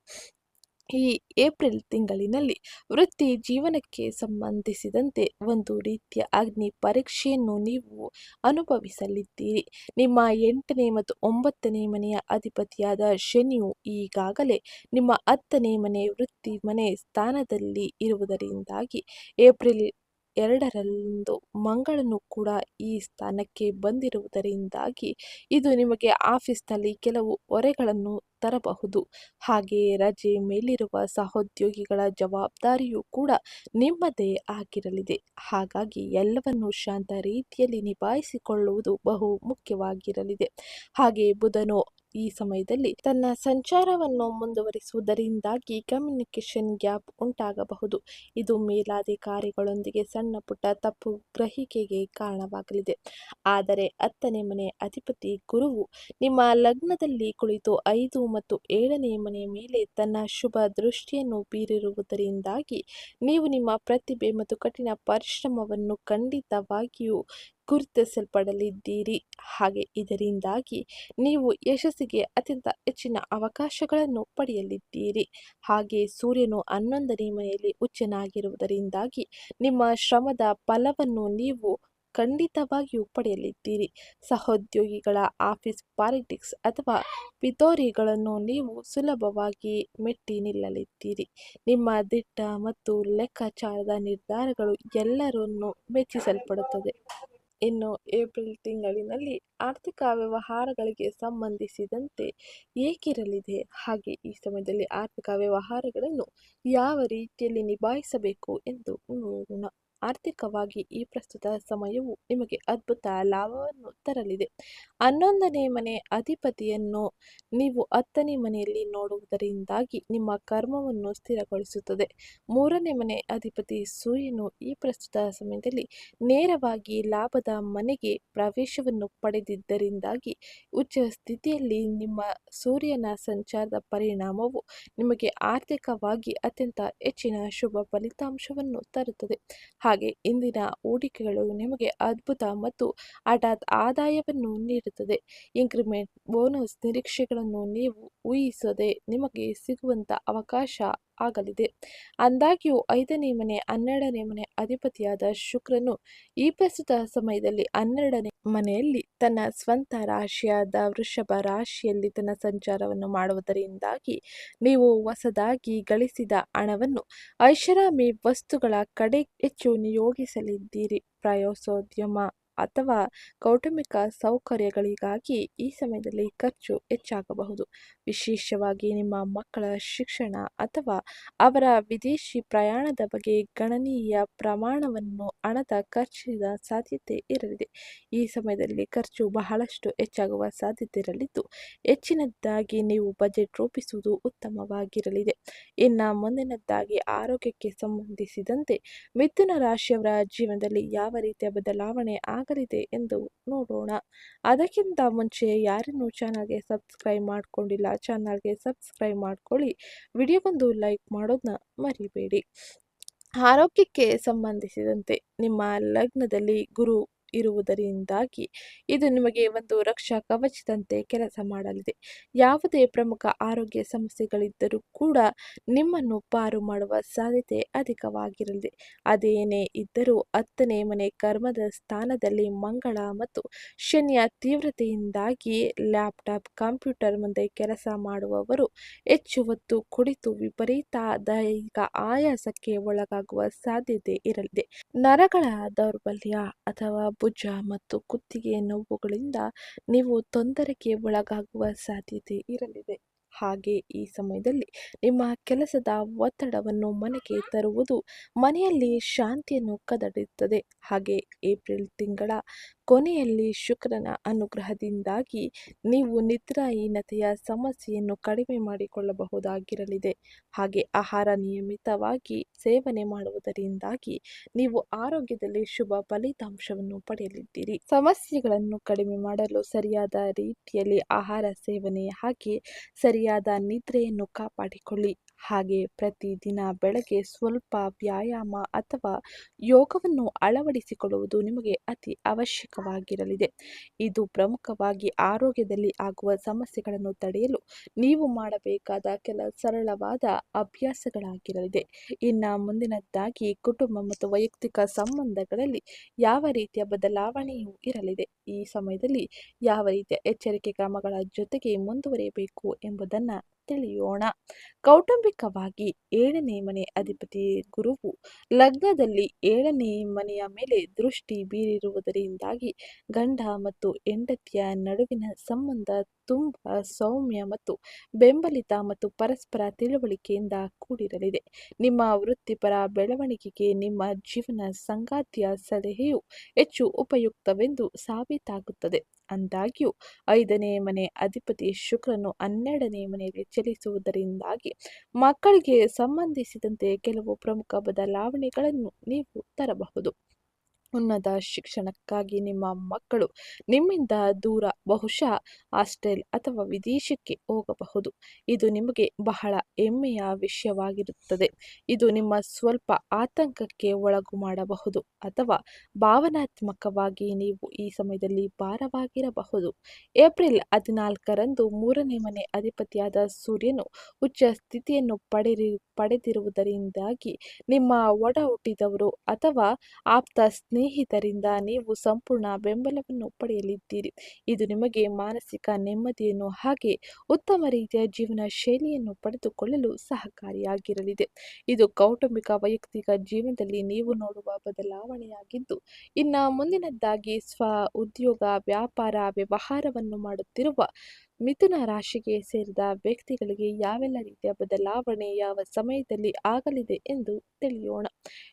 ಈ ಏಪ್ರಿಲ್ ತಿಂಗಳಿನಲ್ಲಿ ವೃತ್ತಿ ಜೀವನಕ್ಕೆ ಸಂಬಂಧಿಸಿದಂತೆ ಒಂದು ರೀತಿಯ ಅಗ್ನಿ ಪರೀಕ್ಷೆಯನ್ನು ನೀವು ಅನುಭವಿಸಲಿದ್ದೀರಿ. ನಿಮ್ಮ 8ನೇ ಮತ್ತು 9ನೇ ಮನೆಯ ಅಧಿಪತಿಯಾದ ಶನಿಯು ಈಗಾಗಲೇ ನಿಮ್ಮ 10ನೇ ಮನೆ ವೃತ್ತಿ ಮನೆ ಸ್ಥಾನದಲ್ಲಿ ಇರುವುದರಿಂದಾಗಿ ಏಪ್ರಿಲ್ 2ರಂದು ಮಂಗಳನು ಕೂಡ ಈ ಸ್ಥಾನಕ್ಕೆ ಬಂದಿರುವುದರಿಂದಾಗಿ ಇದು ನಿಮಗೆ ಆಫೀಸ್ನಲ್ಲಿ ಕೆಲವು ಹೊರೆಗಳನ್ನು ತರಬಹುದು. ಹಾಗೆಯೇ ರಜೆ ಮೇಲಿರುವ ಸಹೋದ್ಯೋಗಿಗಳ ಜವಾಬ್ದಾರಿಯೂ ಕೂಡ ನಿಮ್ಮದೇ ಆಗಿರಲಿದೆ. ಹಾಗಾಗಿ ಎಲ್ಲವನ್ನು ಶಾಂತ ರೀತಿಯಲ್ಲಿ ನಿಭಾಯಿಸಿಕೊಳ್ಳುವುದು ಬಹು ಮುಖ್ಯವಾಗಿರಲಿದೆ. ಹಾಗೆ ಬುಧನು ಈ ಸಮಯದಲ್ಲಿ ತನ್ನ ಸಂಚಾರವನ್ನು ಮುಂದುವರಿಸುವುದರಿಂದಾಗಿ ಕಮ್ಯುನಿಕೇಷನ್ ಗ್ಯಾಪ್ ಉಂಟಾಗಬಹುದು. ಇದು ಮೇಲಾಧಿಕಾರಿಗಳೊಂದಿಗೆ ಸಣ್ಣ ಪುಟ್ಟ ತಪ್ಪು ಗ್ರಹಿಕೆಗೆ ಕಾರಣವಾಗಲಿದೆ. ಆದರೆ 10ನೇ ಮನೆ ಅಧಿಪತಿ ಗುರುವು ನಿಮ್ಮ ಲಗ್ನದಲ್ಲಿ ಕುಳಿತು 5 ಮತ್ತು 7ನೇ ಮನೆ ಮೇಲೆ ತನ್ನ ಶುಭ ದೃಷ್ಟಿಯನ್ನು ಬೀರಿರುವುದರಿಂದಾಗಿ ನೀವು ನಿಮ್ಮ ಪ್ರತಿಭೆ ಮತ್ತು ಕಠಿಣ ಪರಿಶ್ರಮವನ್ನು ಖಂಡಿತವಾಗಿಯೂ ಗುರುತಿಸಲ್ಪಡಲಿದ್ದೀರಿ. ಹಾಗೆ ಇದರಿಂದಾಗಿ ನೀವು ಯಶಸ್ಸಿಗೆ ಅತ್ಯಂತ ಹೆಚ್ಚಿನ ಅವಕಾಶಗಳನ್ನು ಪಡೆಯಲಿದ್ದೀರಿ. ಹಾಗೆ ಸೂರ್ಯನು 11ನೇ ಮನೆಯಲ್ಲಿ ಉಚ್ಚನಾಗಿರುವುದರಿಂದಾಗಿ ನಿಮ್ಮ ಶ್ರಮದ ಫಲವನ್ನು ನೀವು ಖಂಡಿತವಾಗಿಯೂ ಪಡೆಯಲಿದ್ದೀರಿ. ಸಹೋದ್ಯೋಗಿಗಳ ಆಫೀಸ್ ಪಾಲಿಟಿಕ್ಸ್ ಅಥವಾ ಪಿತೂರಿಗಳನ್ನು ನೀವು ಸುಲಭವಾಗಿ ಮೆಟ್ಟಿ ನಿಲ್ಲಲಿದ್ದೀರಿ. ನಿಮ್ಮ ದಿಟ್ಟ ಮತ್ತು ಲೆಕ್ಕಾಚಾರದ ನಿರ್ಧಾರಗಳು ಎಲ್ಲರನ್ನೂ ಮೆಚ್ಚಿಸಲ್ಪಡುತ್ತದೆ. ಇನ್ನು ಏಪ್ರಿಲ್ ತಿಂಗಳಿನಲ್ಲಿ ಆರ್ಥಿಕ ವ್ಯವಹಾರಗಳಿಗೆ ಸಂಬಂಧಿಸಿದಂತೆ ಹೇಗಿರಲಿದೆ, ಹಾಗೆ ಈ ಸಮಯದಲ್ಲಿ ಆರ್ಥಿಕ ವ್ಯವಹಾರಗಳನ್ನು ಯಾವ ರೀತಿಯಲ್ಲಿ ನಿಭಾಯಿಸಬೇಕು ಎಂದು ನೋಡೋಣ. ಆರ್ಥಿಕವಾಗಿ ಈ ಪ್ರಸ್ತುತ ಸಮಯವು ನಿಮಗೆ ಅದ್ಭುತ ಲಾಭವನ್ನು ತರಲಿದೆ. 11ನೇ ಮನೆ ಅಧಿಪತಿಯನ್ನು ನೀವು 10ನೇ ಮನೆಯಲ್ಲಿ ನೋಡುವುದರಿಂದಾಗಿ ನಿಮ್ಮ ಕರ್ಮವನ್ನು ಸ್ಥಿರಗೊಳಿಸುತ್ತದೆ. 3ನೇ ಮನೆ ಅಧಿಪತಿ ಸೂರ್ಯನು ಈ ಪ್ರಸ್ತುತ ಸಮಯದಲ್ಲಿ ನೇರವಾಗಿ ಲಾಭದ ಮನೆಗೆ ಪ್ರವೇಶವನ್ನು ಪಡೆದಿದ್ದರಿಂದಾಗಿ ಉಚ್ಚ ಸ್ಥಿತಿಯಲ್ಲಿ ನಿಮ್ಮ ಸೂರ್ಯನ ಸಂಚಾರದ ಪರಿಣಾಮವು ನಿಮಗೆ ಆರ್ಥಿಕವಾಗಿ ಅತ್ಯಂತ ಹೆಚ್ಚಿನ ಶುಭ ಫಲಿತಾಂಶವನ್ನು ತರುತ್ತದೆ. ಹಾಗೆ ಇಂದಿನ ಹೂಡಿಕೆಗಳು ನಿಮಗೆ ಅದ್ಭುತ ಮತ್ತು ಹಠಾತ್ ಆದಾಯವನ್ನು ನೀಡುತ್ತದೆ. ಇಂಕ್ರಿಮೆಂಟ್, ಬೋನಸ್ ನಿರೀಕ್ಷೆಗಳನ್ನು ನೀವು ಊಹಿಸದೆ ನಿಮಗೆ ಸಿಗುವಂತ ಅವಕಾಶ ಆಗಲಿದೆ. ಆದಾಗ್ಯೂ 5ನೇ ಮನೆ 12ನೇ ಮನೆ ಅಧಿಪತಿಯಾದ ಶುಕ್ರನು ಈ ಪ್ರಸ್ತುತ ಸಮಯದಲ್ಲಿ 12ನೇ ಮನೆಯಲ್ಲಿ ತನ್ನ ಸ್ವಂತ ರಾಶಿಯಾದ ವೃಷಭ ರಾಶಿಯಲ್ಲಿ ತನ್ನ ಸಂಚಾರವನ್ನು ಮಾಡುವುದರಿಂದಾಗಿ ನೀವು ಹೊಸದಾಗಿ ಗಳಿಸಿದ ಹಣವನ್ನು ಐಷಾರಾಮಿ ವಸ್ತುಗಳ ಕಡೆ ಹೆಚ್ಚು ನಿಯೋಗಿಸಲಿದ್ದೀರಿ. ಪ್ರವಾಸೋದ್ಯಮ ಅಥವಾ ಕೌಟುಂಬಿಕ ಸೌಕರ್ಯಗಳಿಗಾಗಿ ಈ ಸಮಯದಲ್ಲಿ ಖರ್ಚು ಹೆಚ್ಚಾಗಬಹುದು. ವಿಶೇಷವಾಗಿ ನಿಮ್ಮ ಮಕ್ಕಳ ಶಿಕ್ಷಣ ಅಥವಾ ಅವರ ವಿದೇಶಿ ಪ್ರಯಾಣದ ಬಗ್ಗೆ ಗಣನೀಯ ಪ್ರಮಾಣವನ್ನು ಹಣದ ಖರ್ಚಿನ ಸಾಧ್ಯತೆ ಇರಲಿದೆ. ಈ ಸಮಯದಲ್ಲಿ ಖರ್ಚು ಬಹಳಷ್ಟು ಹೆಚ್ಚಾಗುವ ಸಾಧ್ಯತೆ ಇರಲಿದ್ದು, ಹೆಚ್ಚಿನದಾಗಿ ನೀವು ಬಜೆಟ್ ರೂಪಿಸುವುದು ಉತ್ತಮವಾಗಿರಲಿದೆ. ಇನ್ನು ಮುಂದಿನದ್ದಾಗಿ ಆರೋಗ್ಯಕ್ಕೆ ಸಂಬಂಧಿಸಿದಂತೆ ಮಿಥುನ ರಾಶಿಯವರ ಜೀವನದಲ್ಲಿ ಯಾವ ರೀತಿಯ ಬದಲಾವಣೆ ಆಗಲಿದೆ ಎಂದು ನೋಡೋಣ. ಅದಕ್ಕಿಂತ ಮುಂಚೆ ಯಾರನ್ನು ಚಾನಲ್ಗೆ ಸಬ್ಸ್ಕ್ರೈಬ್ ಮಾಡ್ಕೊಂಡಿಲ್ಲ, ಚಾನಲ್ಗೆ ಸಬ್ಸ್ಕ್ರೈಬ್ ಮಾಡ್ಕೊಳ್ಳಿ, ವಿಡಿಯೋಗೊಂದು ಲೈಕ್ ಮಾಡೋದನ್ನ ಮರಿಬೇಡಿ. ಆರೋಗ್ಯಕ್ಕೆ ಸಂಬಂಧಿಸಿದಂತೆ ನಿಮ್ಮ ಲಗ್ನದಲ್ಲಿ ಗುರು ಇರುವುದರಿಂದಾಗಿ ಇದು ನಿಮಗೆ ಒಂದು ರಕ್ಷಾ ಕವಚದಂತೆ ಕೆಲಸ ಮಾಡಲಿದೆ. ಯಾವುದೇ ಪ್ರಮುಖ ಆರೋಗ್ಯ ಸಮಸ್ಯೆಗಳಿದ್ದರೂ ಕೂಡ ನಿಮ್ಮನ್ನು ಪಾರು ಮಾಡುವ ಸಾಧ್ಯತೆ ಅಧಿಕವಾಗಿರಲಿದೆ. ಅದೇನೇ ಇದ್ದರೂ 10ನೇ ಮನೆ ಕರ್ಮದ ಸ್ಥಾನದಲ್ಲಿ ಮಂಗಳ ಮತ್ತು ಶನಿಯ ತೀವ್ರತೆಯಿಂದಾಗಿ ಲ್ಯಾಪ್ಟಾಪ್, ಕಂಪ್ಯೂಟರ್ ಮುಂದೆ ಕೆಲಸ ಮಾಡುವವರು ಹೆಚ್ಚು ಹೊತ್ತು ಕುಳಿತು ವಿಪರೀತ ದೈಹಿಕ ಆಯಾಸಕ್ಕೆ ಒಳಗಾಗುವ ಸಾಧ್ಯತೆ ಇರಲಿದೆ. ನರಗಳ ದೌರ್ಬಲ್ಯ ಅಥವಾ ಭುಜ ಮತ್ತು ಕುತ್ತಿಗೆ ನೋವುಗಳಿಂದ ನೀವು ತೊಂದರೆಗೆ ಒಳಗಾಗುವ ಸಾಧ್ಯತೆ ಇರಲಿದೆ. ಹಾಗೆ ಈ ಸಮಯದಲ್ಲಿ ನಿಮ್ಮ ಕೆಲಸದ ಒತ್ತಡವನ್ನು ಮನೆಗೆ ತರುವುದು ಮನೆಯಲ್ಲಿ ಶಾಂತಿಯನ್ನು ಕದಡುತ್ತದೆ. ಹಾಗೆ ಏಪ್ರಿಲ್ ತಿಂಗಳ ಕೊನೆಯಲ್ಲಿ ಶುಕ್ರನ ಅನುಗ್ರಹದಿಂದಾಗಿ ನೀವು ನಿದ್ರಾಹೀನತೆಯ ಸಮಸ್ಯೆಯನ್ನು ಕಡಿಮೆ ಮಾಡಿಕೊಳ್ಳಬಹುದಾಗಿರಲಿದೆ. ಹಾಗೆ ಆಹಾರ ನಿಯಮಿತವಾಗಿ ಸೇವನೆ ಮಾಡುವುದರಿಂದಾಗಿ ನೀವು ಆರೋಗ್ಯದಲ್ಲಿ ಶುಭ ಫಲಿತಾಂಶವನ್ನು ಪಡೆಯಲಿದ್ದೀರಿ. ಸಮಸ್ಯೆಗಳನ್ನು ಕಡಿಮೆ ಮಾಡಲು ಸರಿಯಾದ ರೀತಿಯಲ್ಲಿ ಆಹಾರ ಸೇವನೆ ಹಾಗೆ ಸರಿಯಾದ ನಿದ್ರೆಯನ್ನು ಕಾಪಾಡಿಕೊಳ್ಳಿ. ಹಾಗೆ ಪ್ರತಿದಿನ ಬೆಳಗ್ಗೆ ಸ್ವಲ್ಪ ವ್ಯಾಯಾಮ ಅಥವಾ ಯೋಗವನ್ನು ಅಳವಡಿಸಿಕೊಳ್ಳುವುದು ನಿಮಗೆ ಅತಿ ಅವಶ್ಯಕವಾಗಿರಲಿದೆ. ಇದು ಪ್ರಮುಖವಾಗಿ ಆರೋಗ್ಯದಲ್ಲಿ ಆಗುವ ಸಮಸ್ಯೆಗಳನ್ನು ತಡೆಯಲು ನೀವು ಮಾಡಬೇಕಾದ ಕೆಲ ಸರಳವಾದ ಅಭ್ಯಾಸಗಳಾಗಿರಲಿದೆ. ಇನ್ನು ಮುಂದಿನದ್ದಾಗಿ ಕುಟುಂಬ ಮತ್ತು ವೈಯಕ್ತಿಕ ಸಂಬಂಧಗಳಲ್ಲಿ ಯಾವ ರೀತಿಯ ಬದಲಾವಣೆಯೂ ಇರಲಿದೆ. ಈ ಸಮಯದಲ್ಲಿ ಯಾವ ರೀತಿಯ ಎಚ್ಚರಿಕೆ ಕ್ರಮಗಳ ಜೊತೆಗೆ ಮುಂದುವರಿಯಬೇಕು ಎಂಬುದನ್ನು ತಿಳಿಯೋಣ. ಕೌಟುಂಬಿಕವಾಗಿ 7ನೇ ಮನೆ ಅಧಿಪತಿ ಗುರುವು ಲಗ್ನದಲ್ಲಿ 7ನೇ ಮನೆಯ ಮೇಲೆ ದೃಷ್ಟಿ ಬೀರಿರುವುದರಿಂದಾಗಿ ಗಂಡ ಮತ್ತು ಹೆಂಡತಿಯ ನಡುವಿನ ಸಂಬಂಧ ತುಂಬಾ ಸೌಮ್ಯ ಮತ್ತು ಬೆಂಬಲಿತ ಮತ್ತು ಪರಸ್ಪರ ತಿಳುವಳಿಕೆಯಿಂದ ಕೂಡಿರಲಿದೆ. ನಿಮ್ಮ ವೃತ್ತಿಪರ ಬೆಳವಣಿಗೆಗೆ ನಿಮ್ಮ ಜೀವನ ಸಂಗಾತಿಯ ಸಲಹೆಯು ಹೆಚ್ಚು ಉಪಯುಕ್ತವೆಂದು ಸಾಬೀತಾಗುತ್ತದೆ. ಆದಾಗ್ಯೂ 5ನೇ ಮನೆ ಅಧಿಪತಿ ಶುಕ್ರನು 12ನೇ ಮನೆಯಲ್ಲಿ ಚಲಿಸುವುದರಿಂದಾಗಿ ಮಕ್ಕಳಿಗೆ ಸಂಬಂಧಿಸಿದಂತೆ ಕೆಲವು ಪ್ರಮುಖ ಬದಲಾವಣೆಗಳನ್ನು ನೀವು ತರಬಹುದು. ಉನ್ನತ ಶಿಕ್ಷಣಕ್ಕಾಗಿ ನಿಮ್ಮ ಮಕ್ಕಳು ನಿಮ್ಮಿಂದ ದೂರ, ಬಹುಶಃ ಹಾಸ್ಟೆಲ್ ಅಥವಾ ವಿದೇಶಕ್ಕೆ ಹೋಗಬಹುದು. ಇದು ನಿಮಗೆ ಬಹಳ ಹೆಮ್ಮೆಯ ವಿಷಯವಾಗಿರುತ್ತದೆ. ಇದು ನಿಮ್ಮ ಸ್ವಲ್ಪ ಆತಂಕಕ್ಕೆ ಒಳಗು ಮಾಡಬಹುದು ಅಥವಾ ಭಾವನಾತ್ಮಕವಾಗಿ ನೀವು ಈ ಸಮಯದಲ್ಲಿ ಭಾರವಾಗಿರಬಹುದು. ಏಪ್ರಿಲ್ 14ರಂದು 3ನೇ ಮನೆ ಅಧಿಪತಿಯಾದ ಸೂರ್ಯನು ಉಚ್ಚ ಸ್ಥಿತಿಯನ್ನು ಪಡೆದಿರುವುದರಿಂದಾಗಿ ನಿಮ್ಮ ಒಡ ಹುಟ್ಟಿದವರು ಅಥವಾ ಆಪ್ತ ಸ್ನೇಹಿತರಿಂದ ನೀವು ಸಂಪೂರ್ಣ ಬೆಂಬಲವನ್ನು ಪಡೆಯಲಿದ್ದೀರಿ. ಇದು ನಿಮಗೆ ಮಾನಸಿಕ ನೆಮ್ಮದಿಯನ್ನು ಹಾಗೆ ಉತ್ತಮ ರೀತಿಯ ಜೀವನ ಶೈಲಿಯನ್ನು ಪಡೆದುಕೊಳ್ಳಲು ಸಹಕಾರಿಯಾಗಿರಲಿದೆ. ಇದು ಕೌಟುಂಬಿಕ ವೈಯಕ್ತಿಕ ಜೀವನದಲ್ಲಿ ನೀವು ನೋಡುವ ಬದಲಾವಣೆಯಾಗಿದ್ದು, ಇನ್ನು ಮುಂದಿನದ್ದಾಗಿ ಉದ್ಯೋಗ, ವ್ಯಾಪಾರ, ವ್ಯವಹಾರವನ್ನು ಮಾಡುತ್ತಿರುವ ಮಿಥುನ ರಾಶಿಗೆ ಸೇರಿದ ವ್ಯಕ್ತಿಗಳಿಗೆ ಯಾವೆಲ್ಲ ರೀತಿಯ ಬದಲಾವಣೆ ಯಾವ ಸಮಯದಲ್ಲಿ ಆಗಲಿದೆ ಎಂದು ತಿಳಿಯೋಣ.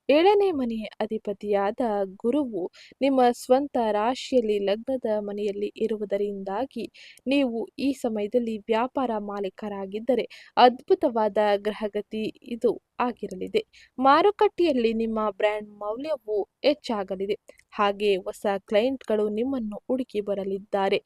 7ನೇ ಮನೆ ಅಧಿಪತಿಯಾದ ಗುರುವು ನಿಮ್ಮ ಸ್ವಂತ ರಾಶಿಯಲ್ಲಿ ಲಗ್ನದ ಮನೆಯಲ್ಲಿ ಇರುವುದರಿಂದಾಗಿ ನೀವು ಈ ಸಮಯದಲ್ಲಿ ವ್ಯಾಪಾರ ಮಾಲೀಕರಾಗಿದ್ದರೆ ಅದ್ಭುತವಾದ ಗ್ರಹಗತಿ ಇದು ಆಗಿರಲಿದೆ. ಮಾರುಕಟ್ಟೆಯಲ್ಲಿ ನಿಮ್ಮ ಬ್ರ್ಯಾಂಡ್ ಮೌಲ್ಯವು ಹೆಚ್ಚಾಗಲಿದೆ. ಹಾಗೆ ಹೊಸ ಕ್ಲೈಂಟ್ಗಳು ನಿಮ್ಮನ್ನು ಹುಡುಕಿ ಬರಲಿದ್ದಾರೆ.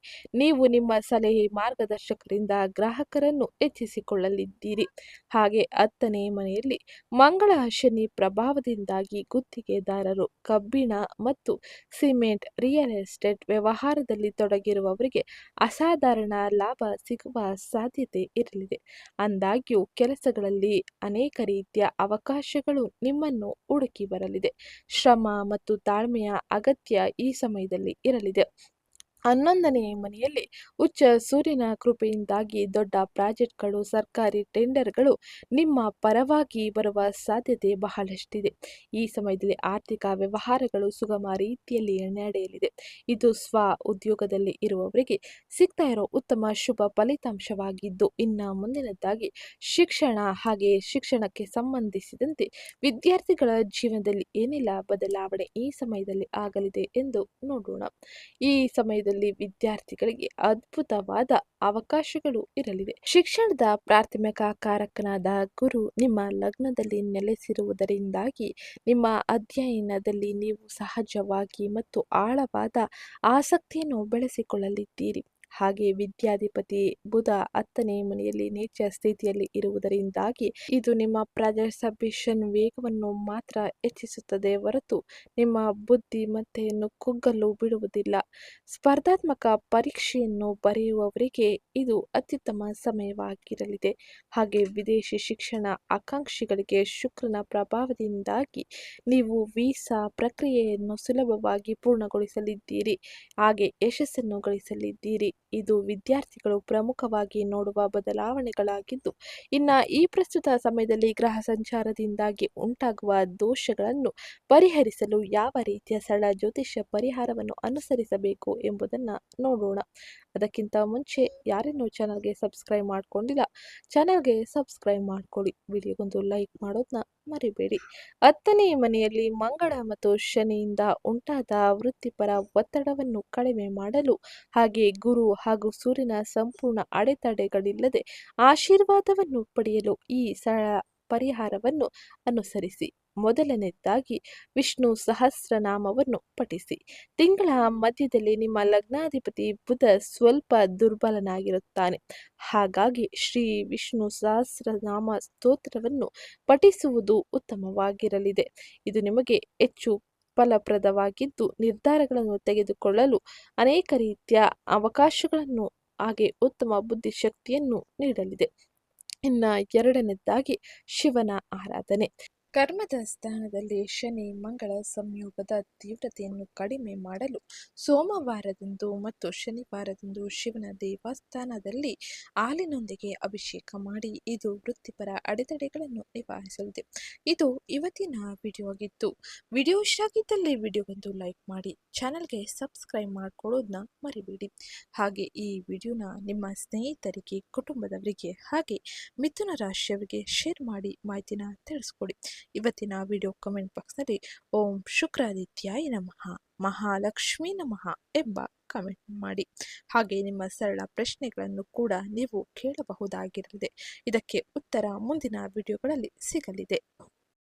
ನೀವು ನಿಮ್ಮ ಸಲಹೆ ಮಾರ್ಗದರ್ಶಕರಿಂದ ಗ್ರಾಹಕರನ್ನು ಹೆಚ್ಚಿಸಿಕೊಳ್ಳಲಿದ್ದೀರಿ. ಹಾಗೆ 10ನೇ ಮನೆಯಲ್ಲಿ ಮಂಗಳ ಶನಿ ಪ್ರಭಾವದಿಂದಾಗಿ ಗುತ್ತಿಗೆದಾರರು, ಕಬ್ಬಿಣ ಮತ್ತು ಸಿಮೆಂಟ್, ರಿಯಲ್ ಎಸ್ಟೇಟ್ ವ್ಯವಹಾರದಲ್ಲಿ ತೊಡಗಿರುವವರಿಗೆ ಅಸಾಧಾರಣ ಲಾಭ ಸಿಗುವ ಸಾಧ್ಯತೆ ಇರಲಿದೆ. ಆದಾಗ್ಯೂ ಕೆಲಸಗಳಲ್ಲಿ ಅನೇಕ ರೀತಿಯ ಅವಕಾಶಗಳು ನಿಮ್ಮನ್ನು ಹುಡುಕಿ ಬರಲಿದೆ. ಶ್ರಮ ಮತ್ತು ತಾಳ್ಮೆಯ ಅಗತ್ಯ ಈ ಸಮಯದಲ್ಲಿ ಇರಲಿದೆ. 11ನೇ ಮನೆಯಲ್ಲಿ ಉಚ್ಚ ಸೂರ್ಯನ ಕೃಪೆಯಿಂದಾಗಿ ದೊಡ್ಡ ಪ್ರಾಜೆಕ್ಟ್ಗಳು, ಸರ್ಕಾರಿ ಟೆಂಡರ್ಗಳು ನಿಮ್ಮ ಪರವಾಗಿ ಬರುವ ಸಾಧ್ಯತೆ ಬಹಳಷ್ಟಿದೆ. ಈ ಸಮಯದಲ್ಲಿ ಆರ್ಥಿಕ ವ್ಯವಹಾರಗಳು ಸುಗಮ ರೀತಿಯಲ್ಲಿ ನಡೆಯಲಿದೆ. ಇದು ಉದ್ಯೋಗದಲ್ಲಿ ಇರುವವರಿಗೆ ಸಿಗ್ತಾ ಇರೋ ಉತ್ತಮ ಶುಭ ಫಲಿತಾಂಶವಾಗಿದ್ದು, ಇನ್ನು ಮುಂದಿನದ್ದಾಗಿ ಶಿಕ್ಷಣ ಹಾಗೆ ಶಿಕ್ಷಣಕ್ಕೆ ಸಂಬಂಧಿಸಿದಂತೆ ವಿದ್ಯಾರ್ಥಿಗಳ ಜೀವನದಲ್ಲಿ ಏನೆಲ್ಲ ಬದಲಾವಣೆ ಈ ಸಮಯದಲ್ಲಿ ಆಗಲಿದೆ ಎಂದು ನೋಡೋಣ. ಈ ಸಮಯದಲ್ಲಿ ವಿದ್ಯಾರ್ಥಿಗಳಿಗೆ ಅದ್ಭುತವಾದ ಅವಕಾಶಗಳು ಇರಲಿದೆ. ಶಿಕ್ಷಣದ ಪ್ರಾಥಮಿಕ ಕಾರಕನಾದ ಗುರು ನಿಮ್ಮ ಲಗ್ನದಲ್ಲಿ ನೆಲೆಸಿರುವುದರಿಂದಾಗಿ ನಿಮ್ಮ ಅಧ್ಯಯನದಲ್ಲಿ ನೀವು ಸಹಜವಾಗಿ ಮತ್ತು ಆಳವಾದ ಆಸಕ್ತಿಯನ್ನು ಬೆಳೆಸಿಕೊಳ್ಳಲಿದ್ದೀರಿ. ಹಾಗೆ ವಿದ್ಯಾಧಿಪತಿ ಬುಧ 10ನೇ ಮನೆಯಲ್ಲಿ ನೀಚ ಸ್ಥಿತಿಯಲ್ಲಿ ಇರುವುದರಿಂದಾಗಿ ಇದು ನಿಮ್ಮ ಪ್ರಾಜೆಕ್ಟ್ ವೇಗವನ್ನು ಮಾತ್ರ ಹೆಚ್ಚಿಸುತ್ತದೆ ಹೊರತು ನಿಮ್ಮ ಬುದ್ಧಿಮತ್ತೆಯನ್ನು ಕುಗ್ಗಲು ಬಿಡುವುದಿಲ್ಲ. ಸ್ಪರ್ಧಾತ್ಮಕ ಪರೀಕ್ಷೆಯನ್ನು ಬರೆಯುವವರಿಗೆ ಇದು ಅತ್ಯುತ್ತಮ ಸಮಯವಾಗಿರಲಿದೆ. ಹಾಗೆ ವಿದೇಶಿ ಶಿಕ್ಷಣ ಆಕಾಂಕ್ಷಿಗಳಿಗೆ ಶುಕ್ರನ ಪ್ರಭಾವದಿಂದಾಗಿ ನೀವು ವೀಸಾ ಪ್ರಕ್ರಿಯೆಯನ್ನು ಸುಲಭವಾಗಿ ಪೂರ್ಣಗೊಳಿಸಲಿದ್ದೀರಿ. ಹಾಗೆ ಯಶಸ್ಸನ್ನು ಗಳಿಸಲಿದ್ದೀರಿ. ಇದು ವಿದ್ಯಾರ್ಥಿಗಳು ಪ್ರಮುಖವಾಗಿ ನೋಡುವ ಬದಲಾವಣೆಗಳಾಗಿದ್ದು, ಈ ಪ್ರಸ್ತುತ ಸಮಯದಲ್ಲಿ ಗ್ರಹ ಸಂಚಾರದಿಂದಾಗಿ ಉಂಟಾಗುವ ದೋಷಗಳನ್ನು ಪರಿಹರಿಸಲು ಯಾವ ರೀತಿಯ ಸರಳ ಜ್ಯೋತಿಷ್ಯ ಪರಿಹಾರವನ್ನು ಅನುಸರಿಸಬೇಕು ಎಂಬುದನ್ನು ನೋಡೋಣ. ಅದಕ್ಕಿಂತ ಮುಂಚೆ ಯಾರೇನೂ ಚಾನಲ್ಗೆ ಸಬ್ಸ್ಕ್ರೈಬ್ ಮಾಡ್ಕೊಂಡಿಲ್ಲ, ಚಾನಲ್ಗೆ ಸಬ್ಸ್ಕ್ರೈಬ್ ಮಾಡ್ಕೊಳ್ಳಿ. ವಿಡಿಯೋಗೊಂದು ಲೈಕ್ ಮಾಡೋದನ್ನ ಮರಿಬೇಡಿ. 10ನೇ ಮನೆಯಲ್ಲಿ ಮಂಗಳ ಮತ್ತು ಶನಿಯಿಂದ ಉಂಟಾದ ವೃತ್ತಿಪರ ಒತ್ತಡವನ್ನು ಕಡಿಮೆ ಮಾಡಲು ಹಾಗೆ ಗುರು ಹಾಗೂ ಸೂರ್ಯನ ಸಂಪೂರ್ಣ ಅಡೆತಡೆಗಳಿಲ್ಲದೆ ಆಶೀರ್ವಾದವನ್ನು ಪಡೆಯಲು ಈ ಸರಳ ಪರಿಹಾರವನ್ನು ಅನುಸರಿಸಿ. ಮೊದಲನೇದಾಗಿ ವಿಷ್ಣು ಸಹಸ್ರನಾಮವನ್ನು ಪಠಿಸಿ. ತಿಂಗಳ ಮಧ್ಯದಲ್ಲಿ ನಿಮ್ಮ ಲಗ್ನಾಧಿಪತಿ ಬುಧ ಸ್ವಲ್ಪ ದುರ್ಬಲನಾಗಿರುತ್ತಾನೆ. ಹಾಗಾಗಿ ಶ್ರೀ ವಿಷ್ಣು ಸಹಸ್ರನಾಮ ಸ್ತೋತ್ರವನ್ನು ಪಠಿಸುವುದು ಉತ್ತಮವಾಗಿರಲಿದೆ. ಇದು ನಿಮಗೆ ಹೆಚ್ಚು ಫಲಪ್ರದವಾಗಿದ್ದು, ನಿರ್ಧಾರಗಳನ್ನು ತೆಗೆದುಕೊಳ್ಳಲು ಅನೇಕ ರೀತಿಯ ಅವಕಾಶಗಳನ್ನು ಹಾಗೆ ಉತ್ತಮ ಬುದ್ಧಿಶಕ್ತಿಯನ್ನು ನೀಡಲಿದೆ. ಎರಡನೇದಾಗಿ ಶಿವನ ಆರಾಧನೆ. ಕರ್ಮದ ಸ್ಥಾನದಲ್ಲಿ ಶನಿ ಮಂಗಳ ಸಂಯೋಗದ ತೀವ್ರತೆಯನ್ನು ಕಡಿಮೆ ಮಾಡಲು ಸೋಮವಾರದಂದು ಮತ್ತು ಶನಿವಾರದಂದು ಶಿವನ ದೇವಸ್ಥಾನದಲ್ಲಿ ಹಾಲಿನೊಂದಿಗೆ ಅಭಿಷೇಕ ಮಾಡಿ. ಇದು ವೃತ್ತಿಪರ ಅಡೆತಡೆಗಳನ್ನು ನಿವಾರಿಸಲಿದೆ. ಇದು ಇವತ್ತಿನ ವಿಡಿಯೋ ಆಗಿತ್ತು. ವಿಡಿಯೋ ಇಷ್ಟ ಆಗಿದ್ದಲ್ಲಿ ವಿಡಿಯೋಗೊಂದು ಲೈಕ್ ಮಾಡಿ, ಚಾನಲ್ಗೆ ಸಬ್ಸ್ಕ್ರೈಬ್ ಮಾಡ್ಕೊಳ್ಳೋದನ್ನ ಮರಿಬೇಡಿ. ಹಾಗೆ ಈ ವಿಡಿಯೋನ ನಿಮ್ಮ ಸ್ನೇಹಿತರಿಗೆ, ಕುಟುಂಬದವರಿಗೆ ಹಾಗೆ ಮಿಥುನ ರಾಶಿಯವರಿಗೆ ಶೇರ್ ಮಾಡಿ ಮಾಹಿತಿನ ತಿಳಿಸ್ಕೊಡಿ. ಇವತ್ತಿನ ವಿಡಿಯೋ ಕಮೆಂಟ್ ಬಾಕ್ಸ್ನಲ್ಲಿ ಓಂ ಶುಕ್ರಾದಿತ್ಯಾಯ ನಮಃ, ಮಹಾಲಕ್ಷ್ಮೀ ನಮಃ ಎಂಬ ಕಮೆಂಟ್ ಮಾಡಿ. ಹಾಗೆ ನಿಮ್ಮ ಸರಳ ಪ್ರಶ್ನೆಗಳನ್ನು ಕೂಡ ನೀವು ಕೇಳಬಹುದಾಗಿರಲಿದೆ. ಇದಕ್ಕೆ ಉತ್ತರ ಮುಂದಿನ ವಿಡಿಯೋಗಳಲ್ಲಿ ಸಿಗಲಿದೆ.